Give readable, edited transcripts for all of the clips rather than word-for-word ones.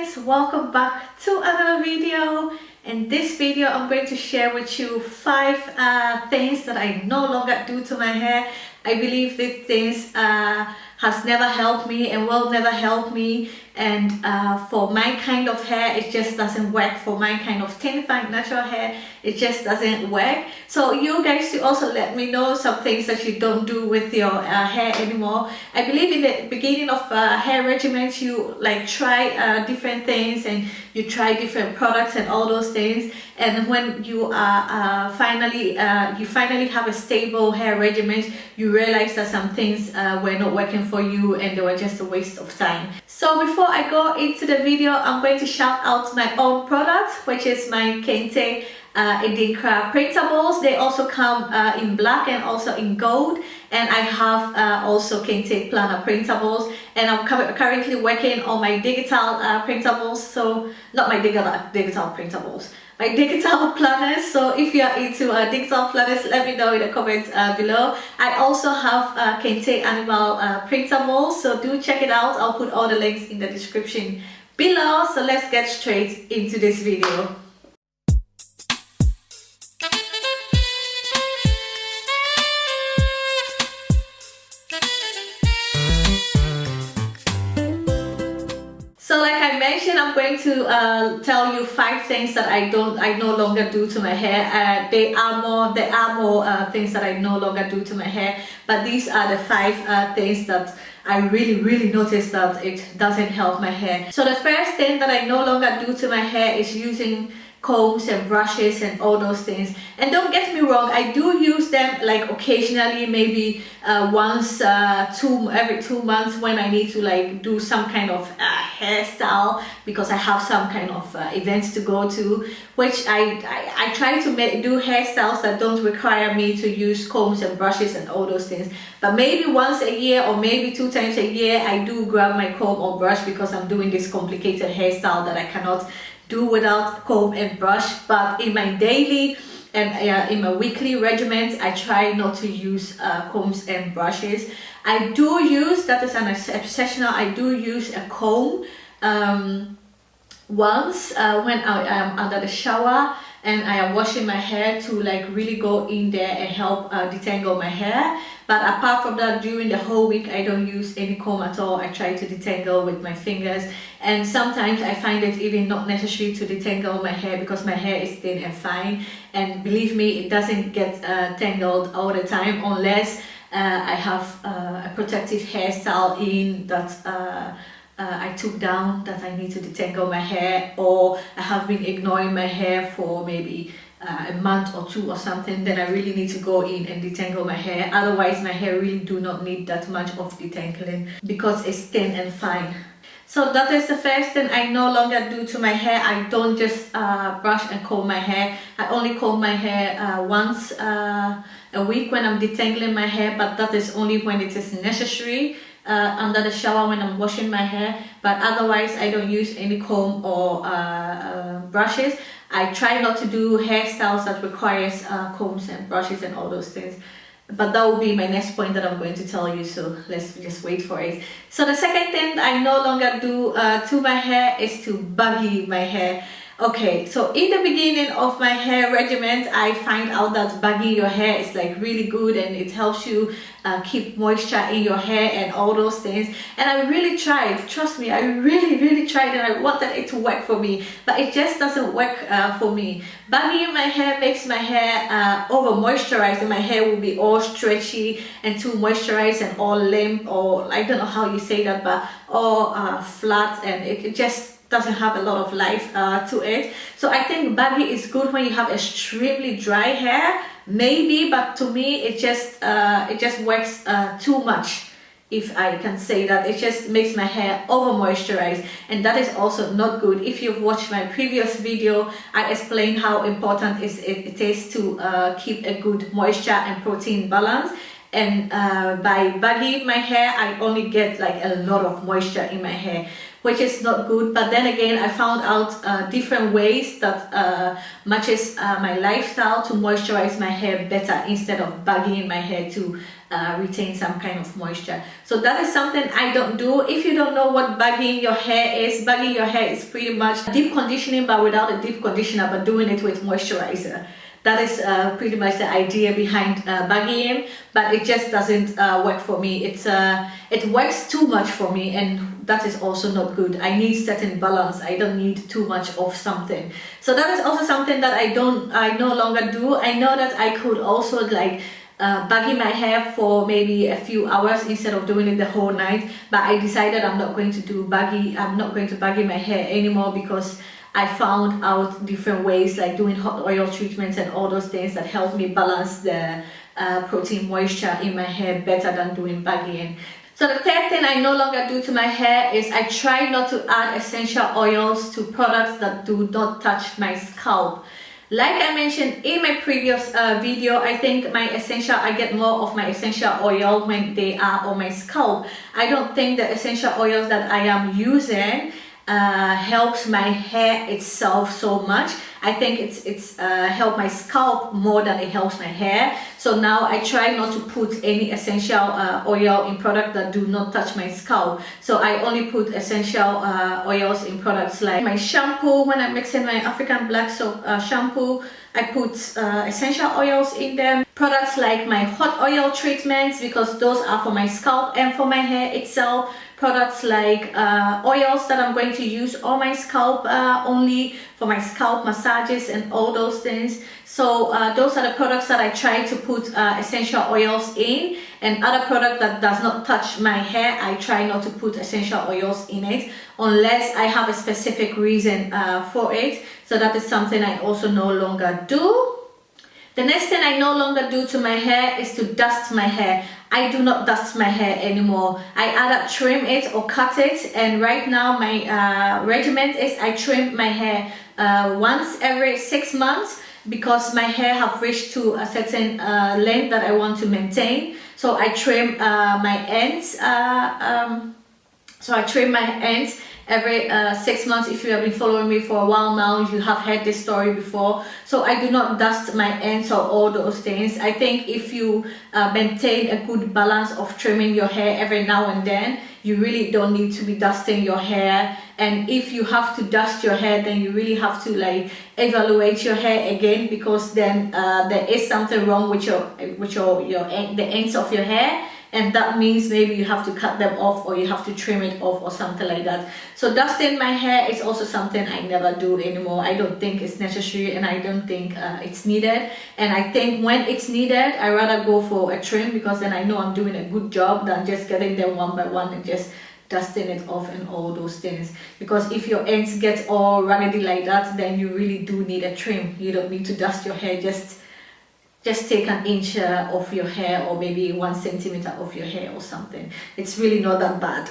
friends, welcome back to another video. In this video I'm going to share with you 5 things that I no longer do to my hair. I believe these things has never helped me and will never help me, and for my kind of hair it just doesn't work. For my kind of thin fine natural hair it just doesn't work. So you guys should also let me know some things that you don't do with your hair anymore. I believe in the beginning of hair regimens you like try different things and you try different products and all those things, and when you are finally have a stable hair regimen, you realize that some things were not working for you and they were just a waste of time. So before I go into the video, I'm going to shout out my own products, which is my Kente Adinkra printables. They also come in black and also in gold, and I have also Kente planner printables, and I'm currently working on my digital printables. So not my digital printables, my digital planners. So if you are into digital planners, let me know in the comments below. I also have Kente animal printables, so do check it out. I'll put all the links in the description below. So let's get straight into this video. So like I mentioned, I'm going to tell you 5 things that I no longer do to my hair. There are more things that I no longer do to my hair, but these are the 5 things that I really noticed that it doesn't help my hair. So the first thing that I no longer do to my hair is using combs and brushes and all those things. And don't get me wrong, I do use them like occasionally, maybe once every 2 months, when I need to like do some kind of hairstyle because I have some kind of events to go to, which I try to do hairstyles that don't require me to use combs and brushes and all those things. But maybe once a year or maybe 2 times a year I do grab my comb or brush because I'm doing this complicated hairstyle that I cannot do without comb and brush. But in my daily and in my weekly regimens, I try not to use combs and brushes. I do use, that is an exceptional, I do use a comb once when I am under the shower and I am washing my hair, to like really go in there and help detangle my hair. But apart from that, during the whole week I don't use any comb at all. I try to detangle with my fingers, and sometimes I find it even not necessary to detangle my hair because my hair is thin and fine, and believe me, it doesn't get tangled all the time unless I have a protective hairstyle in that I took down, that I need to detangle my hair, or I have been ignoring my hair for maybe a month or 2 or something. Then I really need to go in and detangle my hair. Otherwise my hair really do not need that much of detangling because it's thin and fine. So that is the first thing I no longer do to my hair. I don't just brush and comb my hair. I only comb my hair once a week when I'm detangling my hair, but that is only when it is necessary under the shower when I'm washing my hair. But otherwise I don't use any comb or brushes. I try not to do hairstyles that requires combs and brushes and all those things. But that will be my next point that I'm going to tell you, so let's just wait for it. So the second thing I no longer do to my hair is to baggy my hair. Okay, so in the beginning of my hair regimen, I find out that bagging your hair is like really good and it helps you keep moisture in your hair and all those things. And I really tried, trust me, I really tried, and I wanted it to work for me, but it just doesn't work for me. Bagging my hair makes my hair over moisturized, and my hair will be all stretchy and too moisturized and all limp, or I don't know how you say that, but all flat, and it just doesn't have a lot of life to it. So I think baggy is good when you have extremely dry hair, maybe, but to me it just works too much, if I can say that. It just makes my hair over moisturized, and that is also not good. If you've watched my previous video, I explained how important it is to keep a good moisture and protein balance. And by bagging my hair, I only get like a lot of moisture in my hair, which is not good. But then again, I found out different ways that matches my lifestyle to moisturize my hair better, instead of bagging my hair to retain some kind of moisture. So that is something I don't do. If you don't know what bagging your hair is pretty much deep conditioning, but without a deep conditioner, but doing it with moisturizer. That is pretty much the idea behind bagging, but it just doesn't work for me. It works too much for me, and that is also not good. I need certain balance. I don't need too much of something. So that is also something that I no longer do. I know that I could also like baggy my hair for maybe a few hours instead of doing it the whole night, but I decided I'm not going to do baggy. I'm not going to baggy my hair anymore because I found out different ways like doing hot oil treatments and all those things that help me balance the protein moisture in my hair better than doing bagging. So the third thing I no longer do to my hair is I try not to add essential oils to products that do not touch my scalp. Like I mentioned in my previous video, I think I get more of my essential oil when they are on my scalp. I don't think the essential oils that I am using helps my hair itself so much. I think it's helped my scalp more than it helps my hair. So now I try not to put any essential oil in products that do not touch my scalp. So I only put essential oils in products like my shampoo. When I'm mixing my African black soap shampoo, I put essential oils in them. Products like my hot oil treatments, because those are for my scalp and for my hair itself. Products like oils that I'm going to use on my scalp only for my scalp massages and all those things. So those are the products that I try to put essential oils in, and other product that does not touch my hair, I try not to put essential oils in it unless I have a specific reason for it. So that is something I also no longer do. The next thing I no longer do to my hair is to dust my hair. I do not dust my hair anymore. I either trim it or cut it, and right now my regimen is I trim my hair once every 6 months because my hair have reached to a certain length that I want to maintain. So I trim my ends. Every 6 months. If you have been following me for a while now, you have heard this story before. So I do not dust my ends or all those things. I think if you maintain a good balance of trimming your hair every now and then, you really don't need to be dusting your hair. And if you have to dust your hair, then you really have to like evaluate your hair again, because then there is something wrong with the ends of your hair. And that means maybe you have to cut them off, or you have to trim it off, or something like that. So dusting my hair is also something I never do anymore. I don't think it's necessary, and I don't think it's needed. And I think when it's needed, I rather go for a trim, because then I know I'm doing a good job than just getting them one by one and just dusting it off and all those things. Because if your ends get all raggedy like that, then you really do need a trim. You don't need to dust your hair. Just take an inch of your hair, or maybe 1 centimeter of your hair or something. It's really not that bad.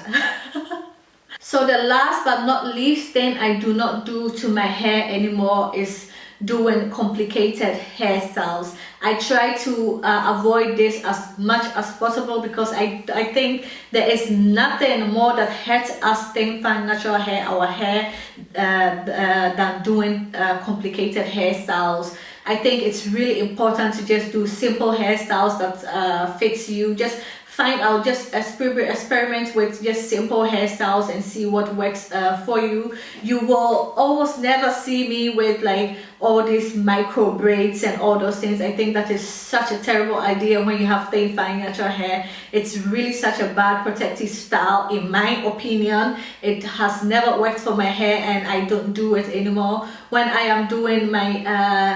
So the last but not least thing I do not do to my hair anymore is doing complicated hairstyles. I try to avoid this as much as possible, because I think there is nothing more that hurts us thin fine natural hair, our hair, than doing complicated hairstyles. I think it's really important to just do simple hairstyles that fits you. Just find out, just experiment with just simple hairstyles and see what works for you. You will almost never see me with like all these micro braids and all those things. I think that is such a terrible idea when you have thin fine natural hair. It's really such a bad protective style in my opinion. It has never worked for my hair, and I don't do it anymore. When I am doing my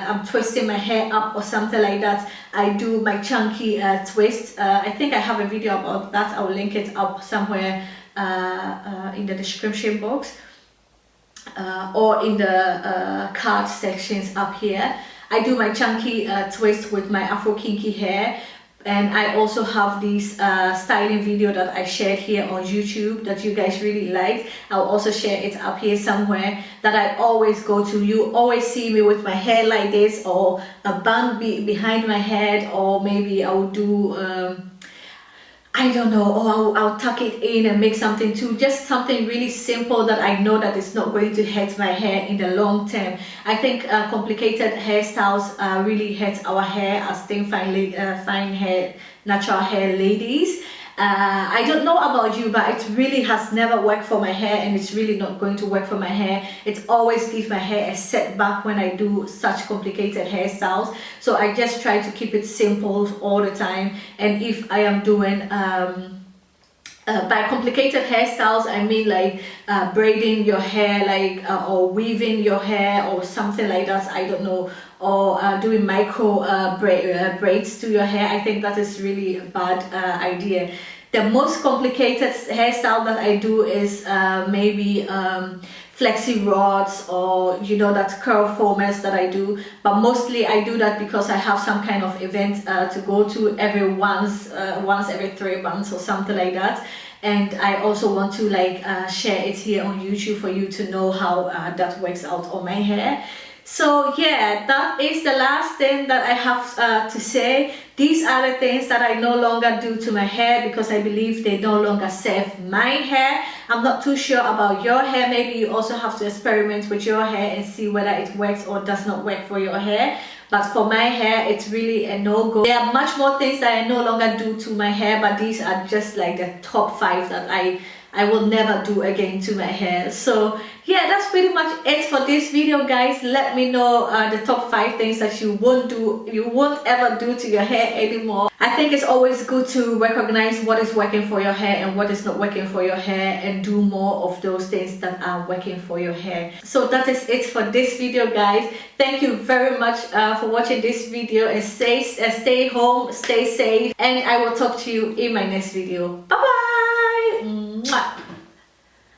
I'm twisting my hair up or something like that, I do my chunky twist. I think I have a video about that. I'll link it up somewhere in the description box. Or in the card sections up here. I do my chunky twist with my Afro kinky hair, and I also have this styling video that I shared here on YouTube that you guys really liked. I'll also share it up here somewhere, that I always go to. You always see me with my hair like this, or a bun behind my head, or maybe I'll do I don't know, or I'll tuck it in and make something too, just something really simple that I know that it's not going to hurt my hair in the long term. I think complicated hairstyles really hurt our hair as thin fine hair natural hair ladies. I don't know about you, but it really has never worked for my hair, and it's really not going to work for my hair. It always gives my hair a setback when I do such complicated hairstyles. So I just try to keep it simple all the time. And if I am doing by complicated hairstyles, I mean like braiding your hair, like or weaving your hair or something like that, I don't know, or doing micro braids to your hair. I think that is really a bad idea. The most complicated hairstyle that I do is maybe flexi rods, or you know, that curl formers that I do, but mostly I do that because I have some kind of event to go to every once every 3 months or something like that. And I also want to like share it here on YouTube for you to know how that works out on my hair. So yeah, that is the last thing that I have to say. These are the things that I no longer do to my hair because I believe they no longer serve my hair. I'm not too sure about your hair. Maybe you also have to experiment with your hair and see whether it works or does not work for your hair. But for my hair, it's really a no-go. There are much more things that I no longer do to my hair, but these are just like the top 5 that I will never do again to my hair. So yeah, that's pretty much it for this video, guys. Let me know the top 5 things that you won't ever do to your hair anymore. I think it's always good to recognize what is working for your hair and what is not working for your hair, and do more of those things that are working for your hair. So that is it for this video, guys. Thank you very much for watching this video, and stay home, stay safe, and I will talk to you in my next video. Bye bye. Mwah.